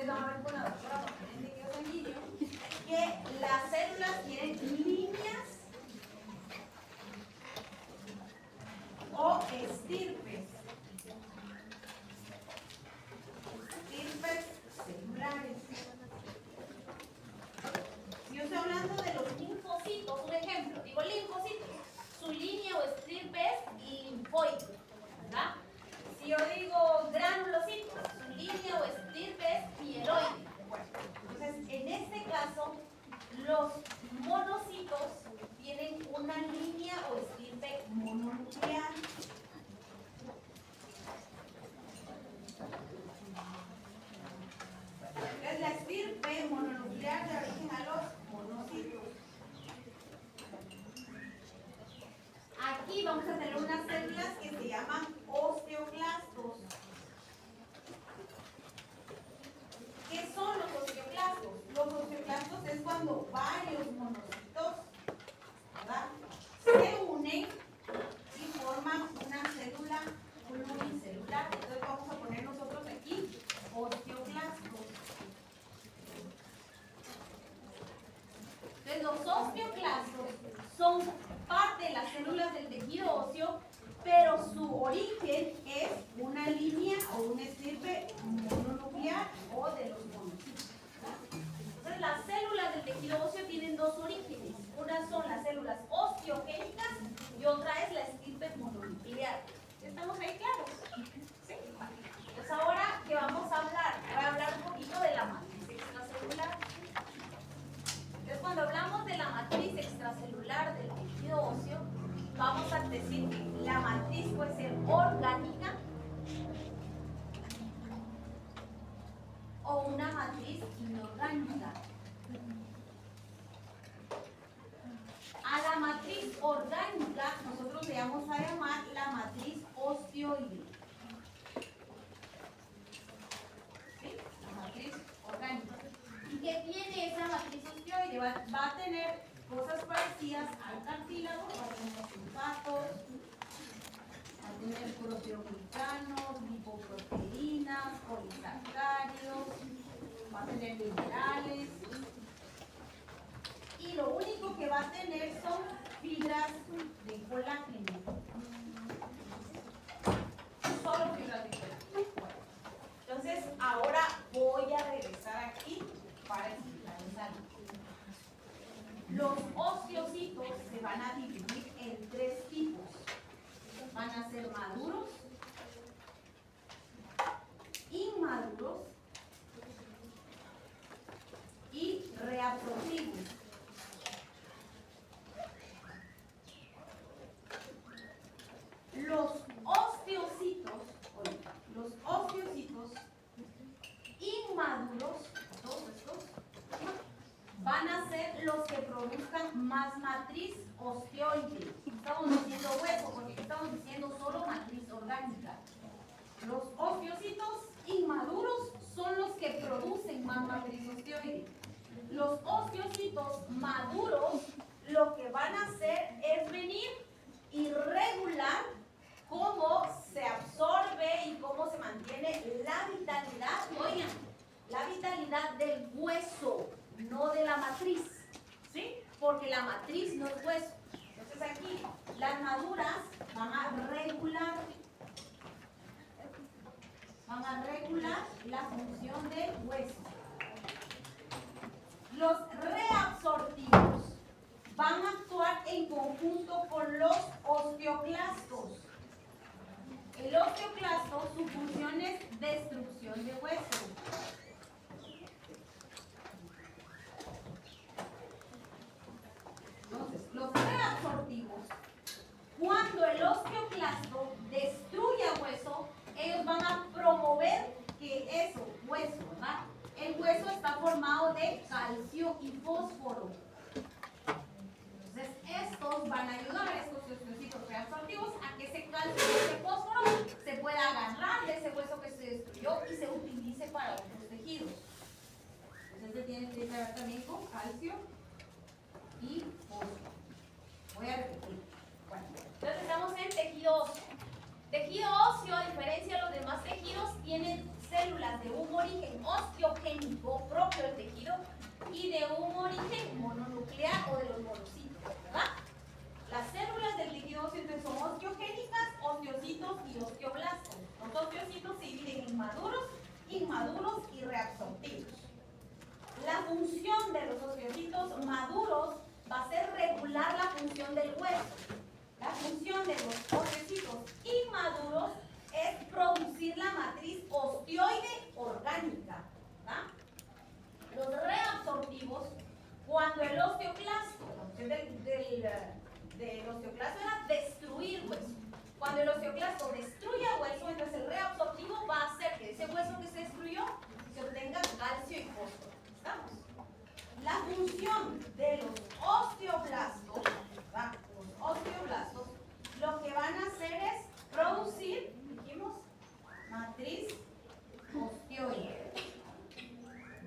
van a ver con la doctora porque tienen tejido sanguíneo, que las células tienen líneas o estirpes celulares. Si yo estoy hablando de los linfocitos, un ejemplo, digo linfocitos, su línea o estirpe es linfoide, ¿verdad? Si yo digo granulocitos, su línea o estirpe es mieloide. Bueno, entonces, en este caso, los monocitos tienen una línea o estirpe mononuclear. Es la estirpe mononuclear de origen a los monocitos. Aquí vamos a tener unas células que se llaman osteoclastos. ¿Qué son los osteoclastos? Los osteoclastos es cuando varios monocitos, ¿verdad?, se unen y forman una célula pluricelular. Entonces vamos a poner nosotros aquí osteoclastos. Entonces los osteoclastos son parte de las células del tejido óseo, pero su origen es una línea o un estirpe mononuclear o de los monocitos. Entonces las células del tejido óseo tienen dos orígenes. Una son las células osteogénicas y otra es la estirpe mononuclear. ¿Estamos ahí claros? ¿Sí? Pues ahora, ¿qué vamos a hablar? Voy a hablar un poquito de la matriz extracelular. Entonces, cuando hablamos de la matriz extracelular del tejido óseo, vamos a decir que la matriz puede ser orgánica o una matriz inorgánica. A la matriz orgánica nosotros le vamos a llamar la matriz osteoide. ¿Sí? La matriz orgánica. ¿Y qué tiene esa matriz osteoide? Va a tener cosas parecidas al cartílago, va a tener sulfatos, va a tener proteoglicanos, lipoproteínas, polisacáridos, va a tener minerales. Y lo único que va a tener son fibras de colágeno. Solo fibras de colágeno. Entonces, ahora voy a regresar aquí para explicarles algo. Los osteocitos se van a dividir en tres tipos. Van a ser maduros, inmaduros y reabsortivos. Los osteocitos inmaduros, todos estos, van a ser los que produzcan más matriz osteoide. Estamos diciendo hueso porque estamos diciendo solo matriz orgánica. Los osteocitos inmaduros son los que producen más matriz osteoide. Los osteocitos maduros lo que van a hacer es venir y regular cómo se absorbe y cómo se mantiene la vitalidad, oigan, la vitalidad del hueso, no de la matriz, ¿sí? Porque la matriz no es hueso. Entonces aquí las maduras van a regular la función del hueso. Los reabsortivos van a actuar en conjunto con los osteoclastos. El osteoclasto, su función es destrucción de hueso. Entonces, los reabsortivos, cuando el osteoclasto destruye hueso, ellos van a promover que eso, hueso, ¿verdad? El hueso está formado de calcio y fósforo. Entonces, estos van a ayudar, estos osteocitos reabsortivos, a que ese calcio y ese fósforo se pueda agarrar de ese hueso que se destruyó y se utilice para otros tejidos. Entonces, este tiene que ver también con calcio y fósforo. Voy a repetir. Bueno, entonces estamos en tejido óseo. Tejido óseo, a diferencia de los demás tejidos, tiene células de un origen osteogénico organogénico propio del tejido y de un origen mononuclear o de los monocitos, ¿verdad? Las células del tejido óseo son osteogénicas, osteocitos y osteoblastos. Los osteocitos se dividen en maduros, inmaduros y reabsortivos. La función de los osteocitos maduros va a ser regular la función del hueso. La función de los osteocitos inmaduros es producir la matriz osteoide orgánica, ¿verdad? Los reabsortivos, cuando el osteoclasto, la función del osteoclasto era destruir hueso. Cuando el osteoclasto destruya hueso, entonces el reabsortivo va a hacer que ese hueso que se destruyó se obtenga calcio y fósforo. ¿Estamos? La función de los osteoblastos, ¿verdad? Los osteoblastos, lo que van a hacer es producir, dijimos, matriz osteoide.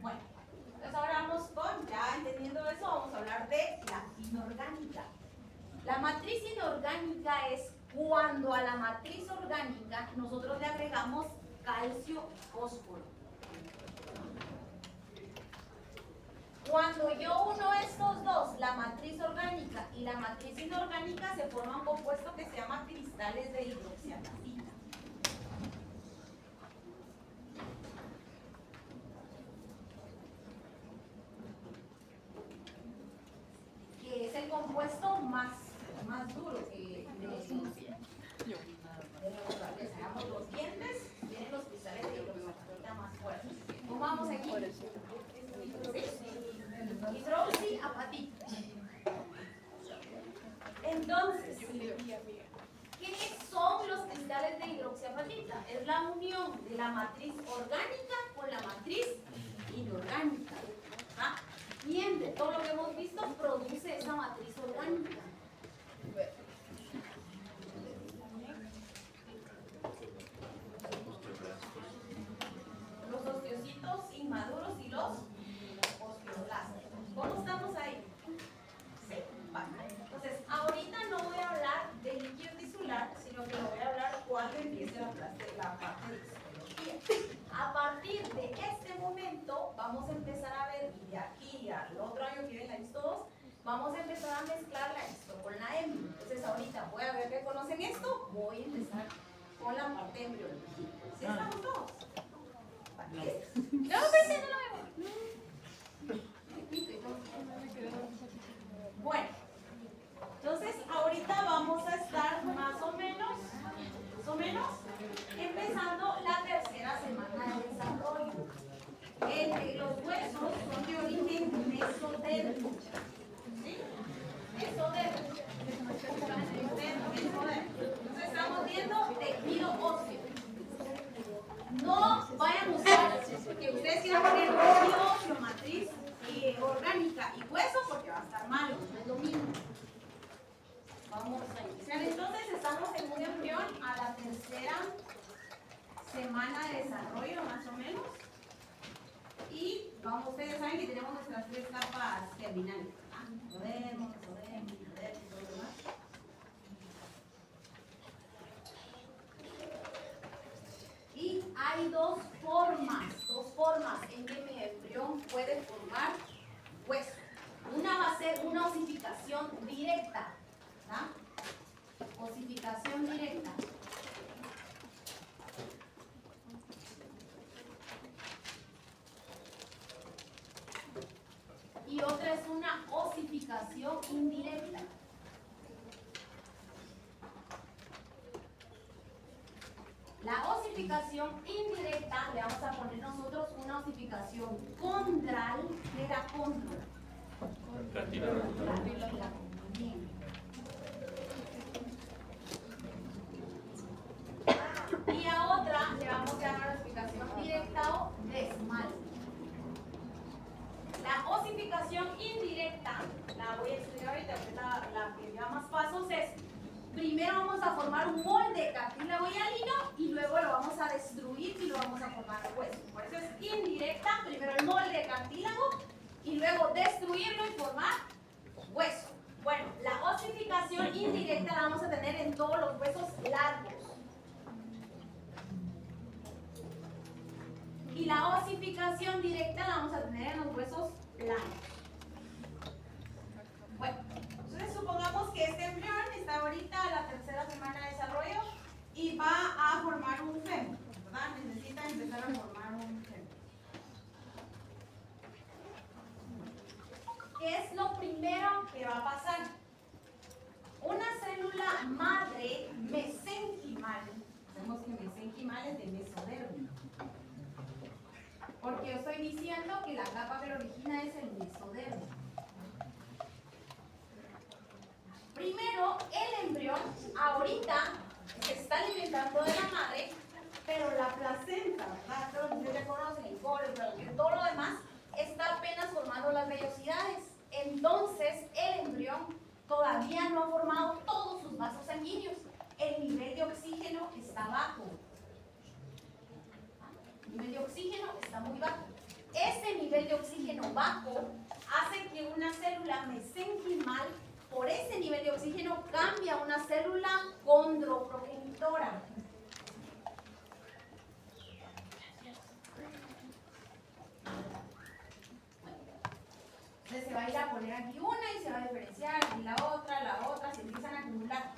Bueno, entonces ahora vamos con, ya entendiendo eso, vamos a hablar de la inorgánica. La matriz inorgánica es cuando a la matriz orgánica nosotros le agregamos calcio y fósforo. Cuando yo uno estos dos, la matriz orgánica y la matriz inorgánica, se forma un compuesto que se llama cristales de hidroxiapatita. Que es el compuesto más duro que de los dientes, tienen los cristales de hidroxiapatita más fuertes. ¿Cómo vamos aquí? Hidroxiapatita. Entonces, ¿qué son los cristales de hidroxiapatita? Es la unión de la matriz orgánica con la matriz inorgánica. ¿Ah? Bien, de todo lo que hemos visto, produce esa matriz orgánica. Los osteocitos inmaduros y los osteoblastos. ¿Cómo estamos ahí? Sí, vale. Entonces, ahorita no voy a hablar de líquido tisular, sino que lo voy a hablar cuando empiece la parte de histología. A partir de este momento, vamos a empezar a ver, y de aquí al otro año que viene la histo 2, vamos a empezar a mezclar la histo con la hemo. Entonces, ahorita voy a ver que conocen esto, voy a empezar con la parte de embriología. ¿Sí estamos todos? Vale. No, pero no lo vemos. Bueno, entonces ahorita vamos a estar más o menos, empezando la tercera semana de desarrollo. Los huesos son de origen mesodérmico. ¿Sí? Mesodérmico. Entonces estamos viendo tejido óseo. No vayan a usar que ustedes quieran poner tejido óseo, matriz orgánica y hueso, porque va a estar malo, no es lo mismo. Vamos a iniciar. Entonces estamos en un embrión a la tercera semana de desarrollo, más o menos. Y vamos, ustedes saben que tenemos nuestras 3 capas germinales. Mesodermo, mesodermo, mesodermo y todo lo demás. Y hay dos formas en que mi embrión puede formar hueso. Una va a ser una osificación directa, ¿verdad? Osificación directa. Y otra es una osificación indirecta. La osificación indirecta le vamos a poner nosotros una osificación condral. ¿Qué era condral? Bien. Y a otra le vamos a llamar osificación directa o desmal. La osificación indirecta, la voy a explicar ahorita, la que lleva más pasos es: primero vamos a formar un molde cartílago y alino y luego lo vamos a destruir y lo vamos a formar hueso. Por eso es indirecta, primero el molde cartílago y luego destruirlo y formar hueso. Bueno, la osificación indirecta la vamos a tener en todos los huesos largos. Y la osificación directa la vamos a tener en los huesos planos. Bueno, entonces supongamos que este embrión está ahorita en la tercera semana de desarrollo y va a formar un fémur, ¿verdad? Necesita empezar a formar un fémur. ¿Qué es lo primero que va a pasar? Una célula madre mesenquimal, sabemos que mesenquimal es de mesodermo, porque yo estoy diciendo que la capa que lo origina es el mesodermo. Primero, el embrión ahorita se está alimentando de la madre, pero la placenta, ¿verdad? Todo lo que ustedes conocen, el cólon, todo lo demás, está apenas formando las vellosidades. Entonces, el embrión todavía no ha formado todos sus vasos sanguíneos. El nivel de oxígeno está bajo. El nivel de oxígeno está muy bajo. Ese nivel de oxígeno bajo hace que una célula mesenquimal, por ese nivel de oxígeno, cambie a una célula condroprogenitora. Entonces se va a ir a poner aquí una y se va a diferenciar, y la otra, se empiezan a acumular.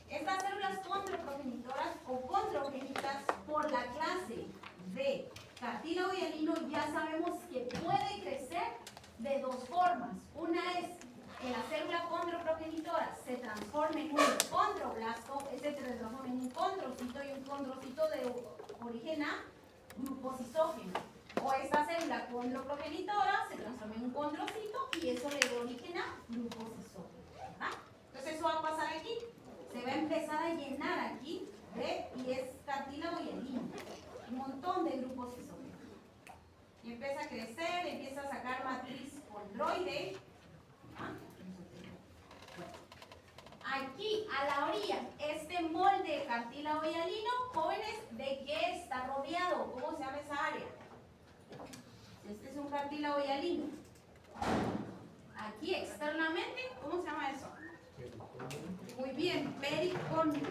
Estas células condroprogenitoras o condrogénitas, por la clase de cartílago hialino, ya sabemos que puede crecer de dos formas. Una es que la célula condroprogenitora se transforme en un condroblasto, se transforma en un condrocito, y un condrocito de origen a glucosisógeno. O esta célula condroprogenitora se transforma en un condrocito y eso le da origen a glucosisógeno, ¿verdad? Entonces eso va a pasar aquí. Se va a empezar a llenar aquí, ¿ve? Y es cartílago hialino. Un montón de glucosisógeno. Y empieza a crecer, empieza a sacar matriz condroide. ¿Ah? Bueno. Aquí, a la orilla, este molde de cartílago hialino, jóvenes, ¿de qué está rodeado? ¿Cómo se llama esa área? Este es un cartílago hialino. Aquí externamente, ¿cómo se llama eso? Muy bien, pericóndrio.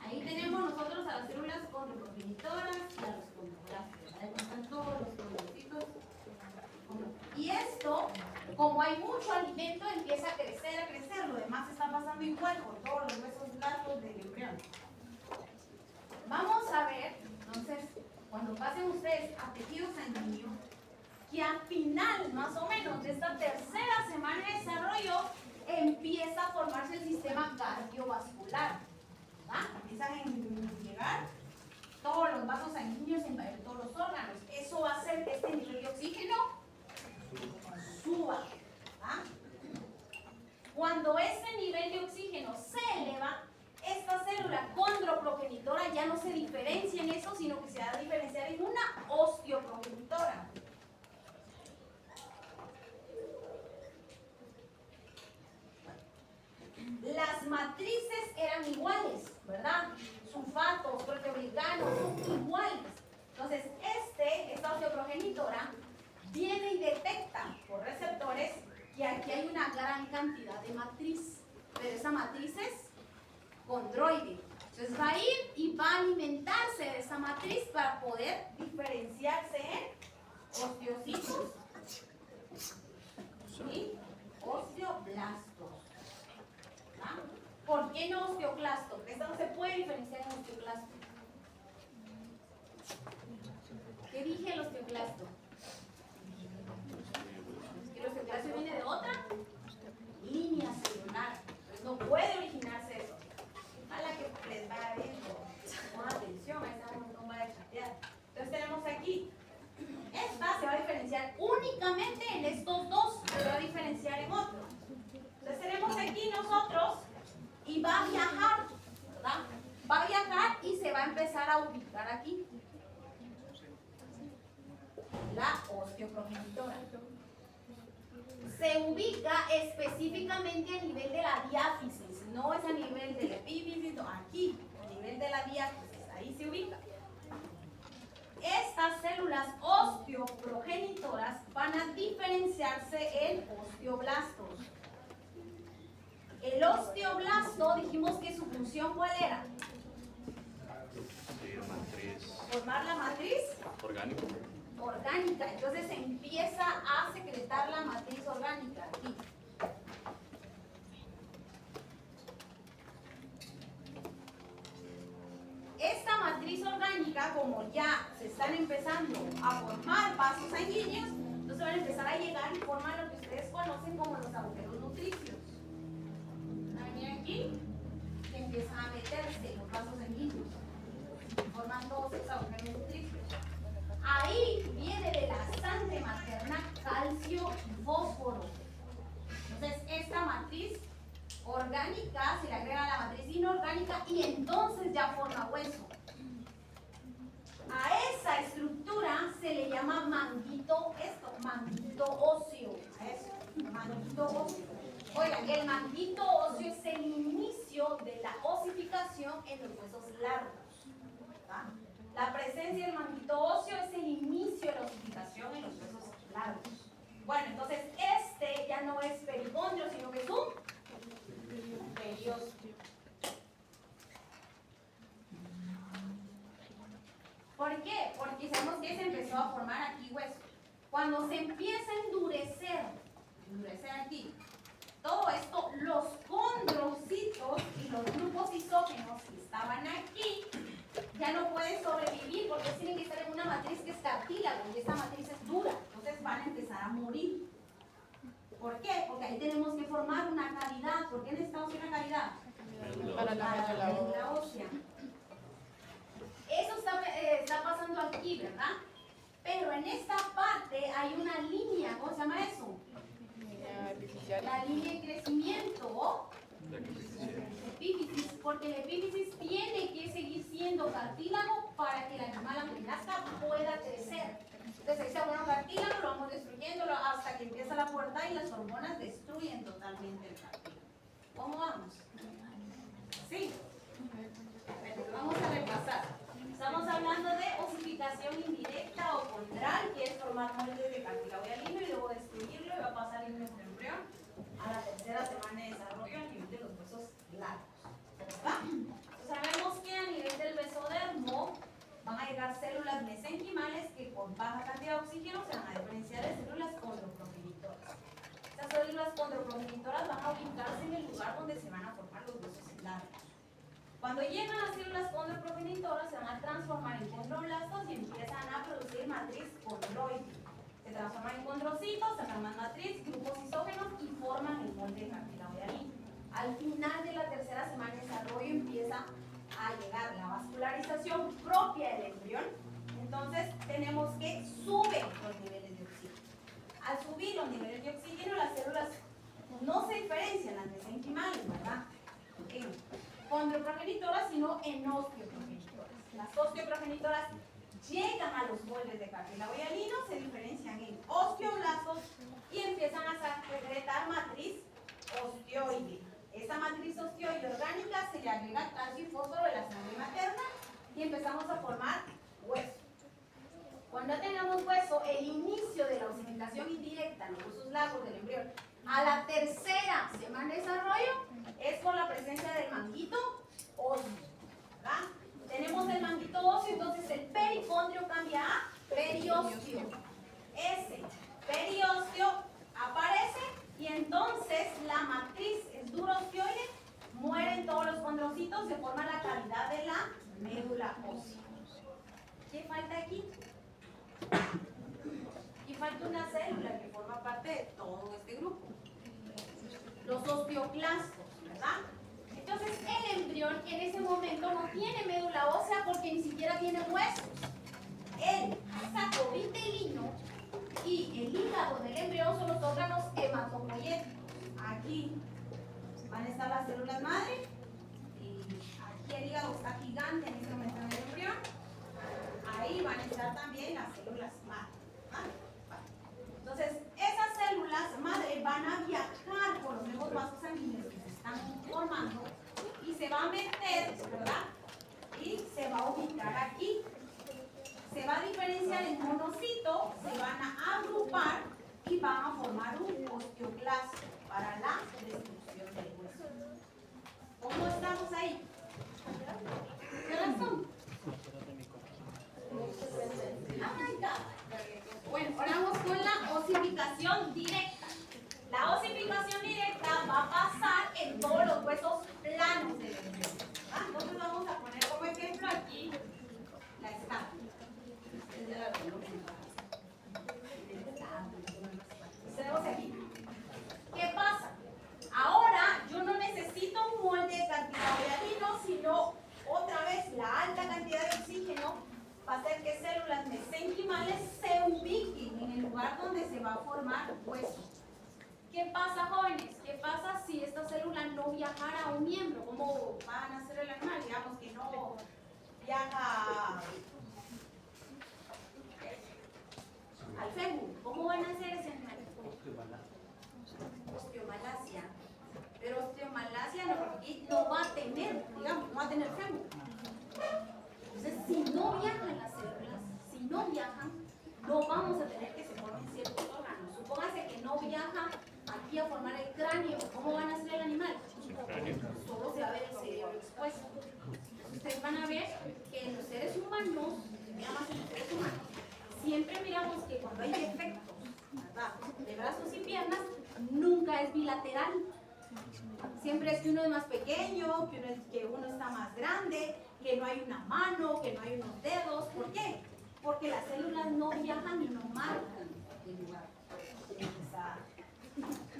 Ahí tenemos nosotros a las células condroprogenitoras y a los condroblastos. Ahí están todos los condrocitos. Y esto, como hay mucho alimento, empieza a crecer, a crecer. Lo demás está pasando igual por todos los huesos largos del embrión. Vamos a ver, entonces, cuando pasen ustedes a tejido sanguíneo, que al final, más o menos, de esta tercera semana de desarrollo, empieza a formarse el sistema cardiovascular. ¿Ah? Empiezan a llegar todos los vasos sanguíneos, invadir todos los órganos. Eso va a hacer que este nivel de oxígeno suba. ¿Ah? Cuando ese nivel de oxígeno se eleva, esta célula condroprogenitora ya no se diferencia en eso, sino que se va a diferenciar en una osteoprogenitora. Las matrices eran iguales, ¿verdad? Sulfatos, proteoglicanos, son iguales. Entonces, esta osteoprogenitora viene y detecta por receptores que aquí hay una gran cantidad de matriz, pero esa matriz es condroide. Entonces va a ir y va a alimentarse de esa matriz para poder diferenciarse en osteocitos y osteoblastos. ¿Ah? ¿Por qué no osteoclasto? Porque esta no se puede diferenciar en osteoclasto. ¿Qué dije el osteoclasto? El osteoclasto viene de otra línea celular. Entonces no puede originarse eso. Ojalá que les vaya bien. Con atención, ahí estamos, no va a chatear. Entonces tenemos aquí. Esta se va a diferenciar únicamente en estos dos, se va a diferenciar en otros. Entonces tenemos aquí nosotros y va a viajar, ¿verdad? Va a viajar y se va a empezar a ubicar aquí. La osteoprogenitora. Se ubica específicamente a nivel de la diáfisis, no es a nivel de la epífisis, no, aquí, a nivel de la diáfisis, ahí se ubica. Estas células osteoprogenitoras van a diferenciarse en osteoblastos. El osteoblasto dijimos que su función ¿cuál era? Formar la matriz orgánica. Entonces empieza a secretar la matriz orgánica aquí. Esta matriz orgánica, como ya se están empezando a formar vasos sanguíneos, entonces van a empezar a llegar y forman lo que ustedes conocen como los agujeros nutricios. Van a venir aquí y empiezan a meterse los vasos sanguíneos. Forman todos esos agujeros nutricios. Ahí viene de la sangre materna calcio y fósforo. Entonces, esta matriz orgánica se le agrega a la matriz inorgánica y entonces ya forma hueso. A esa estructura se le llama manguito, manguito óseo. A eso, manguito óseo. Oigan, el manguito óseo es el inicio de la osificación en los huesos largos. ¿Va? La presencia del manguito óseo es el inicio de la osificación en los huesos largos. Bueno, entonces este ya no es pericondrio, sino que es un periósteo. ¿Por qué? Porque sabemos que se empezó a formar aquí hueso. Cuando se empieza a endurecer aquí, todo esto, los condrocitos y los grupos isógenos que estaban aquí ya no pueden sobrevivir porque tienen que estar en una matriz que es cartílago y esta matriz es dura, entonces van a empezar a morir. ¿Por qué? Porque ahí tenemos que formar una cavidad. ¿Por qué necesitamos una cavidad? Para la médula ósea. Eso está pasando aquí, ¿verdad? Pero en esta parte hay una línea, ¿cómo se llama eso? La línea de crecimiento. Epífisis, porque el epífisis tiene que seguir siendo cartílago para que el animal, aunque nazca, pueda crecer. Entonces ahí está bueno cartílago, lo vamos destruyendo hasta que empieza la pubertad y las hormonas destruyen totalmente el cartílago. ¿Cómo vamos? Sí. Vamos a repasar. Estamos hablando de osificación indirecta o contral, que es formar moldes de cartílago hialino y luego destruirlo y va a pasar en nuestro embrión a la tercera semana de desarrollo a nivel de los huesos largos. ¿Verdad? Entonces sabemos que a nivel del mesodermo van a llegar células mesenquimales que con baja cantidad de oxígeno se van a diferenciar de células condroprogenitoras. Estas células condroprogenitoras van a ubicarse en el lugar donde se van a formar los huesos largos. Cuando llegan las células condroprogenitoras se van a transformar en condroblastos y empiezan a producir matriz condroide. Se transforman en condrocitos, se forman matriz, grupos isógenos y forman el molde cartílago hialino. Al final de la tercera semana de desarrollo empieza a llegar la vascularización propia del embrión. Entonces tenemos que subir los niveles de oxígeno. Al subir los niveles de oxígeno, las células no se diferencian las mesenquimales, ¿verdad? En condroprogenitoras, sino en osteoprogenitoras. Las osteoprogenitoras llegan a los moldes de cartílago hialino, se diferencian en osteoblastos y empiezan a secretar matriz osteoide. Esta matriz osteoide orgánica se le agrega calcio y fósforo de la sangre materna y empezamos a formar hueso. Cuando tengamos hueso, el inicio de la osificación indirecta en los huesos largos del embrión a la tercera semana de desarrollo es por la presencia del manguito óseo, ¿verdad? Tenemos el manguito óseo, entonces el pericondrio cambia a periósteo. Ese periósteo aparece y entonces la matriz es durosteoide, mueren todos los condrocitos, se forma la cavidad de la médula ósea. ¿Qué falta aquí? Y falta una célula que forma parte de todo este grupo. Los osteoclastos, ¿verdad? Entonces el embrión en ese momento no tiene médula ósea porque ni siquiera tiene huesos. El saco vitelino y el hígado del embrión son los órganos hematopoyéticos. Aquí van a estar las células madre y aquí el hígado está gigante en este momento en el embrión. Ahí van a estar también las células madre. ¿Vale? Entonces, esas células madre van a viajar por los nuevos vasos sanguíneos que se están formando y se va a meter, ¿verdad? Y se va a ubicar aquí. Se va a diferenciar en monocito, se van a agrupar y van a formar un osteoclasto para la destrucción del hueso. ¿Cómo estamos ahí? ¿Qué razón? Bueno, ahora vamos con la osificación directa. La osificación directa va a pasar en todos los huesos planos del embrión. Entonces vamos a poner como ejemplo aquí la escápula. Tenemos aquí. ¿Qué pasa? Ahora yo no necesito un molde de cartílago hialino, sino otra vez la alta cantidad de oxígeno va a hacer que células mesenquimales se ubiquen en el lugar donde se va a formar hueso. ¿Qué pasa, jóvenes? ¿Qué pasa si esta célula no viajara a un miembro? ¿Cómo van a hacer el animal? Digamos que no viaja al fémur. ¿Cómo van a hacer ese animal? Osteomalacia. Pero osteomalacia no va a tener, digamos, no va a tener fémur. Entonces, si no viajan las células, si no viajan, no vamos a tener que se formen ciertos órganos. Supóngase que no viaja aquí a formar el cráneo. ¿Cómo van a hacer el animal? Solo se va a ver el cerebro expuesto. Ustedes van a ver que en los seres humanos, mira más en los seres humanos, siempre miramos que cuando hay defectos, ¿verdad?, de brazos y piernas, nunca es bilateral. Siempre es que uno es más pequeño, que uno está más grande, que no hay una mano, que no hay unos dedos. ¿Por qué? Porque las células no viajan y no marcan el lugar.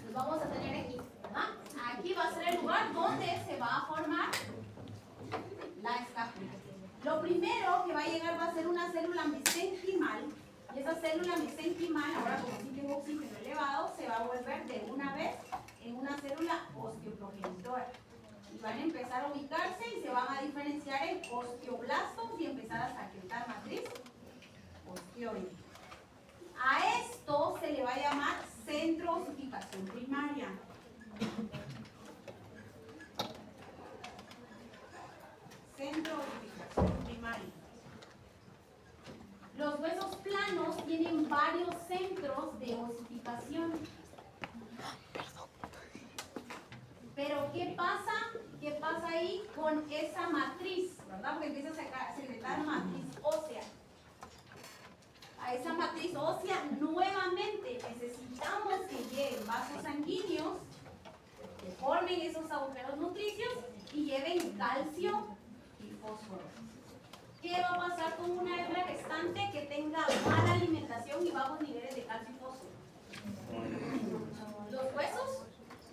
Los vamos a tener aquí, ¿verdad? Aquí va a ser el lugar donde se va a formar la escápula. Lo primero que va a llegar va a ser una célula mesenquimal, y esa célula mesenquimal, ahora como sí tengo oxígeno elevado, se va a volver de una vez en una célula osteoprogenitora. Y van a empezar a ubicarse y se van a diferenciar en osteoblastos y empezar a secretar matriz osteoide. A esto se le va a llamar centro osificación primaria. Centro osificación primaria. Los huesos planos tienen varios centros de osificación. Pero ¿qué pasa? ¿Qué pasa ahí con esa matriz? ¿Verdad? Porque empieza a secretar matriz ósea. A esa matriz ósea nuevamente necesitamos que lleguen vasos sanguíneos que formen esos agujeros nutricios y lleven calcio y fósforo. ¿Qué va a pasar con una hembra gestante que tenga mala alimentación y bajos niveles de calcio y fósforo? Los huesos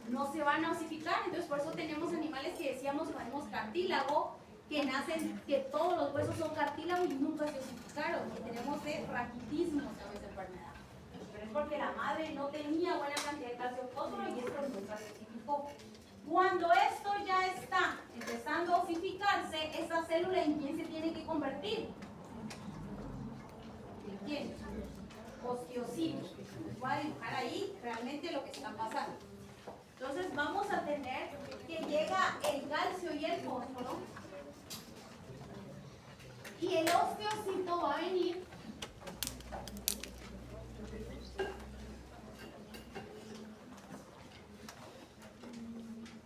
no se van a osificar, entonces por eso tenemos animales que decíamos que tenemos cartílago, que nacen, que todos los huesos son cartílago y nunca se osificaron, y tenemos de raquitismo, ¿sabes? Enfermedad. Pero es porque la madre no tenía buena cantidad de calcio y fósforo y esto nunca se osificó. Cuando esto ya está empezando a osificarse, esta célula ¿en quién se tiene que convertir? ¿En quién? Osteocitos. Voy a dibujar ahí realmente lo que está pasando. Entonces vamos a tener que llega el calcio y el fósforo y el osteocito va a venir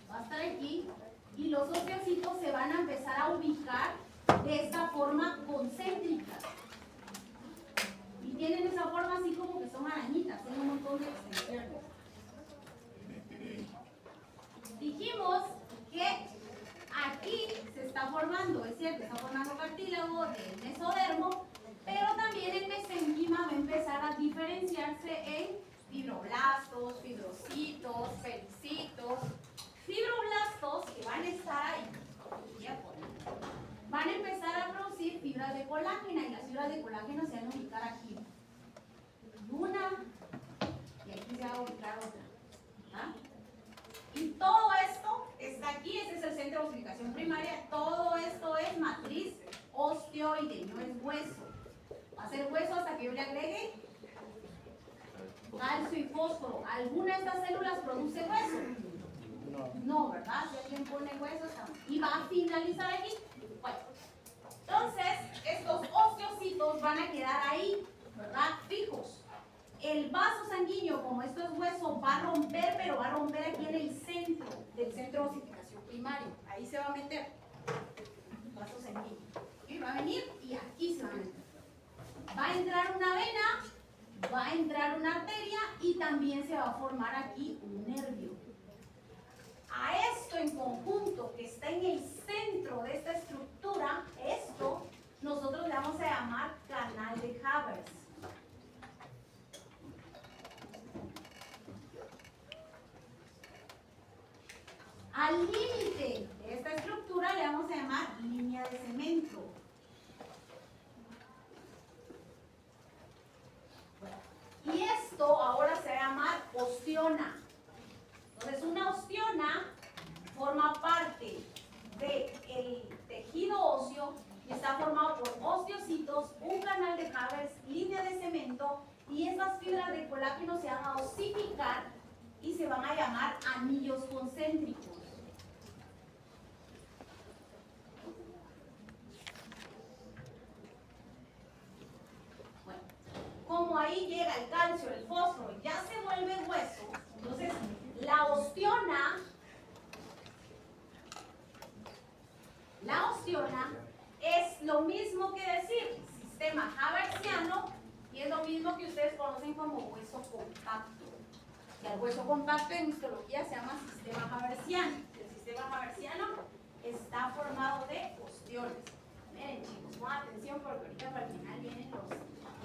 va a estar aquí y los osteocitos se van a empezar a ubicar de esta forma concéntrica y tienen esa forma así como que son arañitas, tienen un montón de extensiones. Dijimos que aquí se está formando, es cierto, está formando cartílago del mesodermo, pero también el mesenquima va a empezar a diferenciarse en fibroblastos, fibrocitos, pericitos. Fibroblastos que van a estar ahí, van a empezar a producir fibras de colágeno y las fibras de colágeno se van a ubicar aquí. Una y aquí se va a ubicar otra. ¿Ah? Y todo esto está aquí, este es el centro de osificación primaria, todo esto es matriz osteoide, no es hueso. Va a ser hueso hasta que yo le agregue calcio y fósforo. ¿Alguna de estas células produce hueso? No, ¿verdad? Si alguien pone hueso, y va a finalizar aquí. Bueno, entonces, estos osteocitos van a quedar ahí, ¿verdad? Fijos. El vaso sanguíneo, como esto es hueso, va a romper, pero va a romper aquí en el centro del centro de osificación primario. Ahí se va a meter vaso sanguíneo. Y va a venir y aquí se va a meter. Va a entrar una vena, va a entrar una arteria y también se va a formar aquí un nervio. A esto en conjunto que está en el centro de esta estructura, esto nosotros le vamos a llamar canal de Havertz. Al límite de esta estructura le vamos a llamar línea de cemento. Y esto ahora se va a llamar ostiona. Entonces una ostiona forma parte del tejido óseo y está formado por osteocitos, un canal de Havertz, línea de cemento, y esas fibras de colágeno se van a osificar y se van a llamar anillos concéntricos. Bueno, como ahí llega el calcio, el fósforo, ya se vuelve hueso, entonces la ostiona es lo mismo que decir sistema haversiano y es lo mismo que ustedes conocen como hueso compacto. Y el hueso compacto en histología se llama sistema haversiano. El sistema haversiano está formado de ostiones. Miren chicos, pon atención porque ahorita para el final vienen los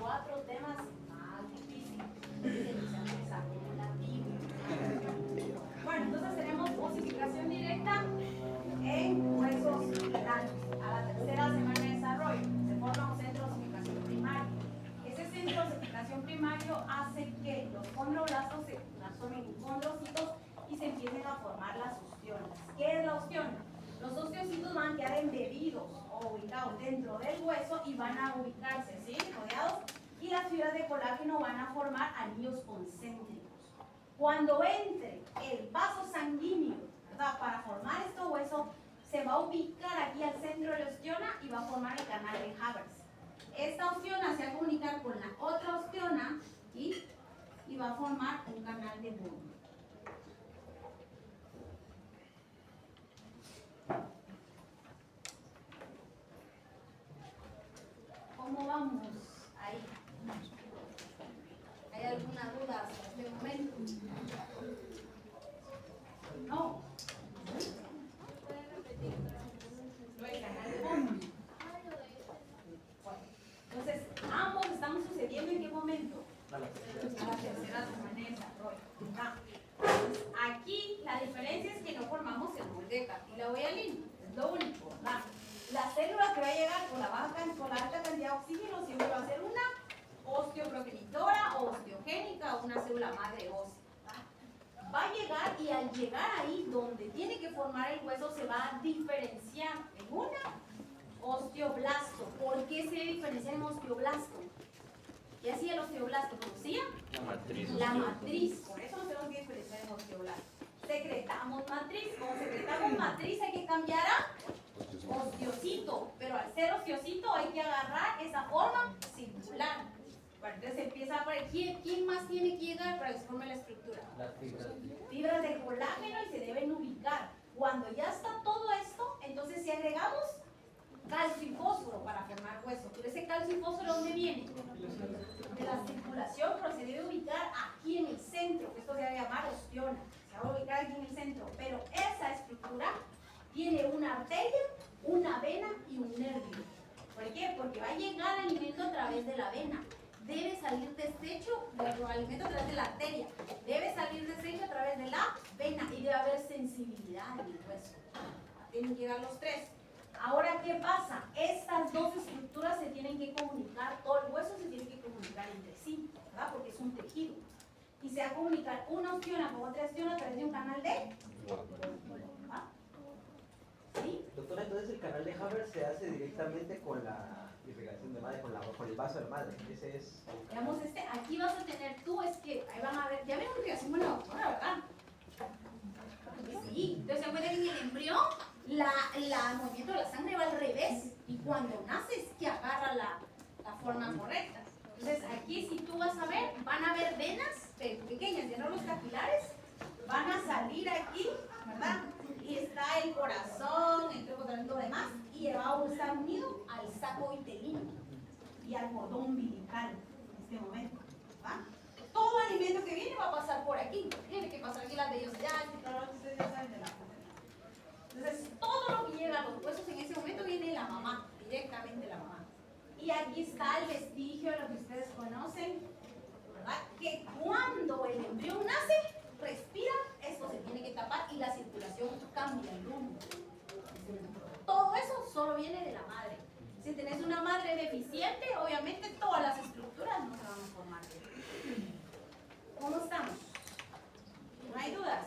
4 temas más difíciles. Bueno, entonces tenemos osificación directa en huesos planos. A la tercera semana de desarrollo se forma un centro de osificación primario. Ese centro de osificación primario hace que los condroblastos se transformen en condrocitos y se empiecen a formar las ostiones. ¿Qué es la ostiona? Los osteocitos van a quedar embebidos o ubicados dentro del hueso y van a ubicarse, ¿sí? Rodeados, y las fibras de colágeno van a formar anillos concéntricos. Cuando entre el vaso sanguíneo, ¿verdad?, para formar este hueso, se va a ubicar aquí al centro de la ostiona y va a formar el canal de Havertz. Esta ostiona se va a comunicar con la otra ostiona y va a formar un canal de Bohm. ¿Cómo vamos ahí? ¿Hay alguna duda hasta este momento? No. El canal de Bohm. Entonces, ambos están sucediendo ¿en qué momento? A la tercera semana de desarrollo. Aquí la diferencia es que no formamos el molde de cartílago y alino. Es lo único, ¿verdad? La célula que va a llegar con la alta cantidad de oxígeno siempre va a ser una osteoprogenitora o osteogénica o una célula madre ósea. Va a llegar y al llegar ahí donde tiene que formar el hueso se va a diferenciar en una osteoblasto. ¿Por qué se diferencia en osteoblasto? ¿Qué hacía el osteoblasto? ¿Conocía? La matriz. Por eso nos tenemos que diferenciar en osteoblasto. Secretamos matriz. Como secretamos matriz hay que cambiar a osteocito. Pero al ser osteocito hay que agarrar esa forma circular. Bueno, entonces empieza a ver quién más tiene que llegar para que se forme la estructura. Las fibras de colágeno y se deben ubicar. Cuando ya está todo esto, entonces si agregamos calcio y fósforo para formar hueso. Pero ese calcio y fósforo, ¿dónde viene? De la circulación, pero se debe ubicar aquí en el centro, que esto se va a llamar ostiona. Se va a ubicar aquí en el centro. Pero esa estructura tiene una arteria, una vena y un nervio. ¿Por qué? Porque va a llegar alimento a través de la vena. Debe salir desecho del alimento a través de la arteria. Debe salir desecho a través de la vena y debe haber sensibilidad en el hueso. Tienen que llegar los tres. Ahora, ¿qué pasa? Estas dos estructuras se tienen que comunicar, todo el hueso se tiene que comunicar entre sí, ¿verdad? Porque es un tejido. Y se va a comunicar una ostiona con otra ostiona a través de un canal de... ¿Ah? ¿Sí? Doctora, entonces el canal de Havertz se hace directamente con la irrigación de madre, con el vaso de madre. Ese es... Digamos, aquí vas a tener tú, es que ahí van a ver, ya ven una irrigación con la doctora, ¿verdad? Sí, entonces se acuerdan que en el embrión el movimiento de la sangre va al revés y cuando nace es que agarra la forma correcta. Entonces aquí si tú vas a ver, van a haber venas pequeñas de nódulos capilares, van a salir aquí, ¿verdad? y está el corazón, el tronco, lo demás, y va a estar unido al saco uterino y al cordón umbilical en este momento. ¿Va? Todo alimento que viene va a pasar por aquí. Tiene que pasar aquí las vellosidades, ustedes ya saben de la cosa. Entonces, todo lo que llega a los huesos en ese momento viene de la mamá, directamente de la mamá. Y aquí está el vestigio de lo que ustedes conocen, ¿verdad? Que cuando el embrión nace, respira, esto se tiene que tapar y la circulación cambia el rumbo. Todo eso solo viene de la madre. Si tenés una madre deficiente, obviamente todas las estructuras no se van a formar. ¿Cómo estamos? ¿No hay dudas?